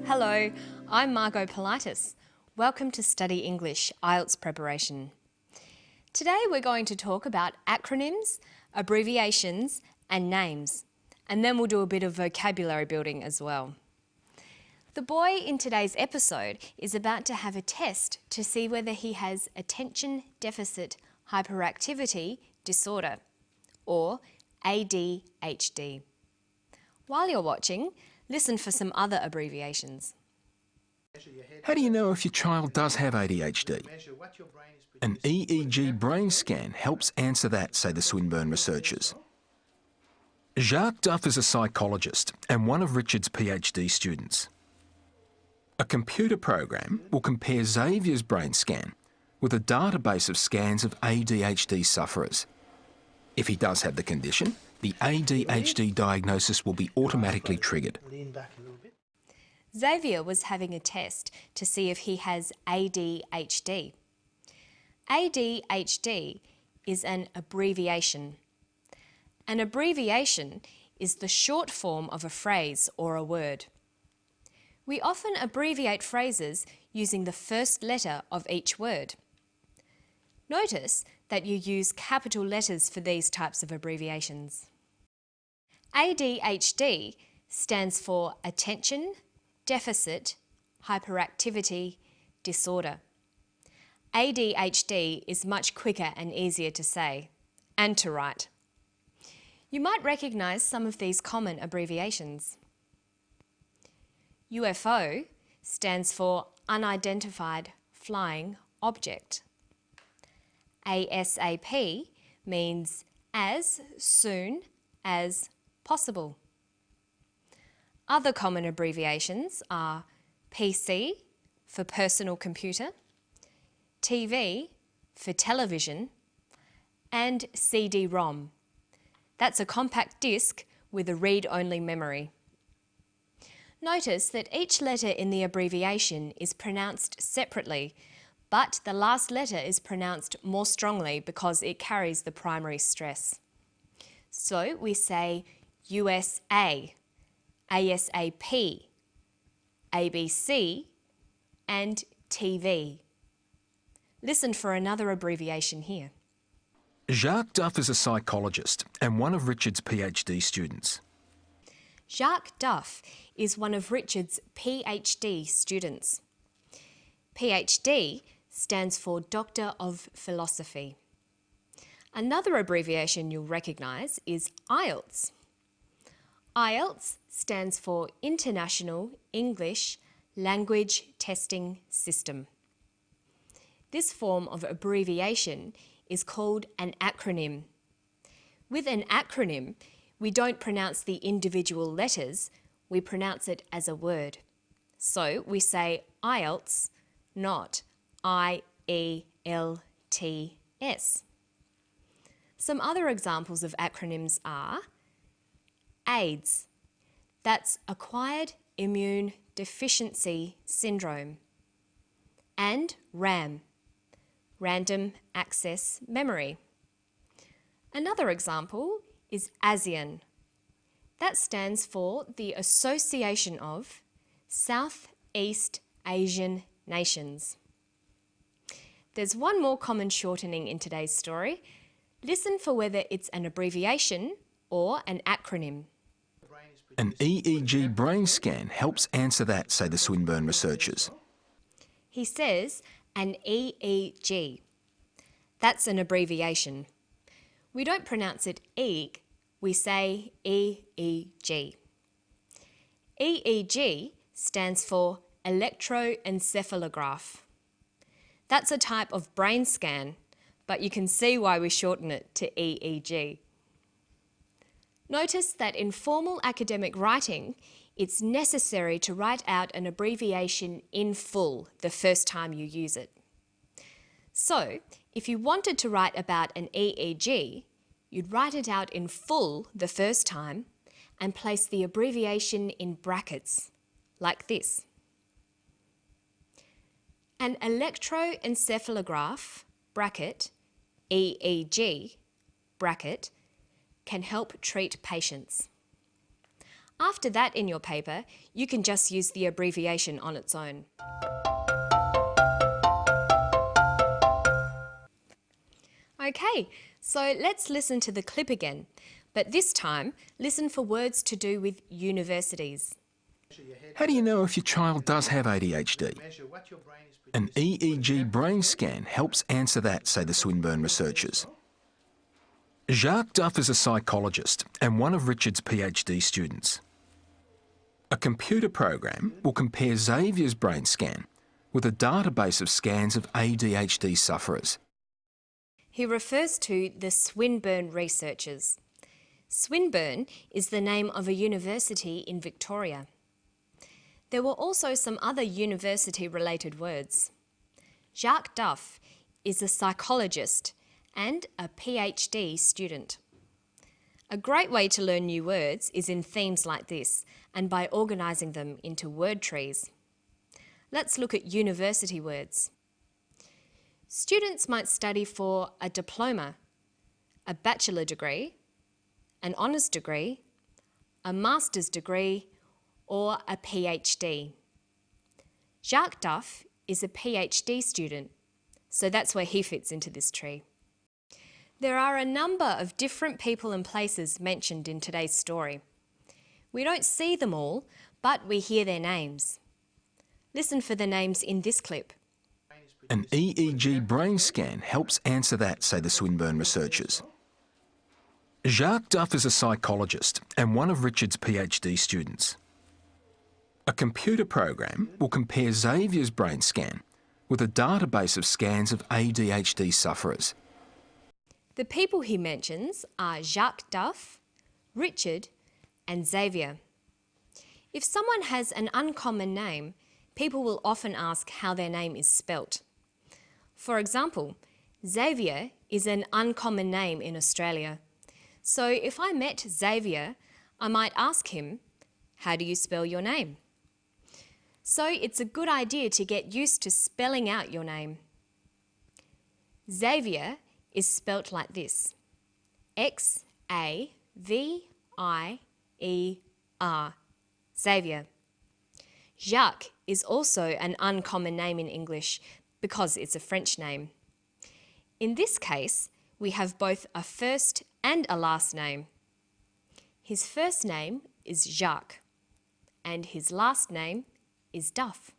Hello, I'm Margot Politis. Welcome to Study English IELTS preparation. Today we're going to talk about acronyms, abbreviations and names, and then we'll do a bit of vocabulary building as well. The boy in today's episode is about to have a test to see whether he has attention deficit hyperactivity disorder, or ADHD. While you're watching, listen for some other abbreviations. How do you know if your child does have ADHD? An EEG brain scan helps answer that, say the Swinburne researchers. Jacques Duff is a psychologist and one of Richard's PhD students. A computer program will compare Xavier's brain scan with a database of scans of ADHD sufferers. If he does have the condition, the ADHD diagnosis will be automatically triggered. Xavier was having a test to see if he has ADHD. ADHD is an abbreviation. An abbreviation is the short form of a phrase or a word. We often abbreviate phrases using the first letter of each word. Notice that you use capital letters for these types of abbreviations. ADHD stands for Attention Deficit Hyperactivity Disorder. ADHD is much quicker and easier to say and to write. You might recognise some of these common abbreviations. UFO stands for Unidentified Flying Object. ASAP means as soon as possible. Other common abbreviations are PC for personal computer, TV for television, and CD-ROM. That's a compact disc with a read-only memory. Notice that each letter in the abbreviation is pronounced separately, but the last letter is pronounced more strongly because it carries the primary stress. So we say USA, ASAP, ABC, and TV. Listen for another abbreviation here. Jacques Duff is a psychologist and one of Richard's PhD students. Jacques Duff is one of Richard's PhD students. PhD stands for Doctor of Philosophy. Another abbreviation you'll recognise is IELTS. IELTS stands for International English Language Testing System. This form of abbreviation is called an acronym. With an acronym, we don't pronounce the individual letters, we pronounce it as a word. So we say IELTS, not IELTS. Some other examples of acronyms are AIDS, that's Acquired Immune Deficiency Syndrome, and RAM, Random Access Memory. Another example is ASEAN. That stands for the Association of Southeast Asian Nations. There's one more common shortening in today's story. Listen for whether it's an abbreviation or an acronym. An EEG brain scan helps answer that, say the Swinburne researchers. He says an EEG. That's an abbreviation. We don't pronounce it EEG, we say EEG. EEG stands for electroencephalograph. That's a type of brain scan, but you can see why we shorten it to EEG. Notice that in formal academic writing, it's necessary to write out an abbreviation in full the first time you use it. So, if you wanted to write about an EEG, you'd write it out in full the first time and place the abbreviation in brackets, like this. An electroencephalograph bracket, EEG bracket, can help treat patients. After that in your paper, you can just use the abbreviation on its own. Okay, so let's listen to the clip again, but this time listen for words to do with universities. How do you know if your child does have ADHD? An EEG brain scan helps answer that, say the Swinburne researchers. Jacques Duff is a psychologist and one of Richard's PhD students. A computer program will compare Xavier's brain scan with a database of scans of ADHD sufferers. He refers to the Swinburne researchers. Swinburne is the name of a university in Victoria. There were also some other university-related words. Jacques Duff is a psychologist and a PhD student. A great way to learn new words is in themes like this and by organising them into word trees. Let's look at university words. Students might study for a diploma, a bachelor degree, an honours degree, a master's degree, or a PhD. Jacques Duff is a PhD student, so that's where he fits into this tree. There are a number of different people and places mentioned in today's story. We don't see them all, but we hear their names. Listen for the names in this clip. An EEG brain scan helps answer that, say the Swinburne researchers. Jacques Duff is a psychologist and one of Richard's PhD students. A computer program will compare Xavier's brain scan with a database of scans of ADHD sufferers. The people he mentions are Jacques Duff, Richard, and Xavier. If someone has an uncommon name, people will often ask how their name is spelt. For example, Xavier is an uncommon name in Australia. So if I met Xavier, I might ask him, how do you spell your name? So it's a good idea to get used to spelling out your name. Xavier is spelt like this: X-A-V-I-E-R, Xavier. Jacques is also an uncommon name in English because it's a French name. In this case, we have both a first and a last name. His first name is Jacques, and his last name is Duff.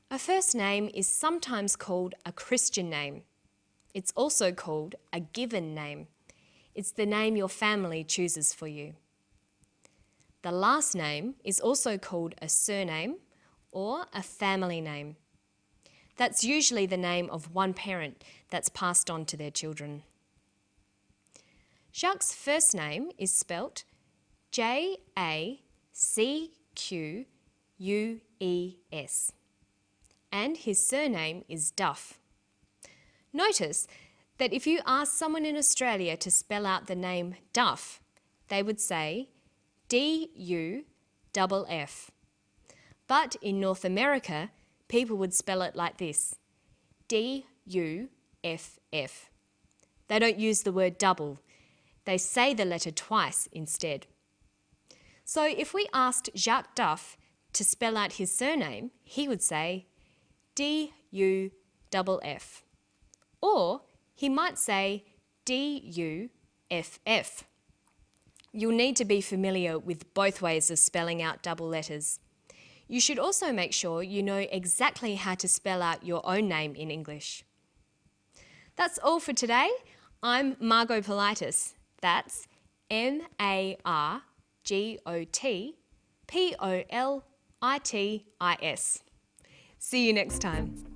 A first name is sometimes called a Christian name. It's also called a given name. It's the name your family chooses for you. The last name is also called a surname or a family name. That's usually the name of one parent that's passed on to their children. Jacques' first name is spelt J-A-C-Q-U-E-S, and his surname is Duff. Notice that if you ask someone in Australia to spell out the name Duff, they would say D-U-F-F. But in North America, people would spell it like this, D-U-F-F. They don't use the word double. They say the letter twice instead. So if we asked Jacques Duff to spell out his surname, he would say D-U-F-F. Or he might say D-U-F-F. You'll need to be familiar with both ways of spelling out double letters. You should also make sure you know exactly how to spell out your own name in English. That's all for today. I'm Margot Politis. That's M-A-R-G-O-T-P-O-L-I-T-I-S. See you next time.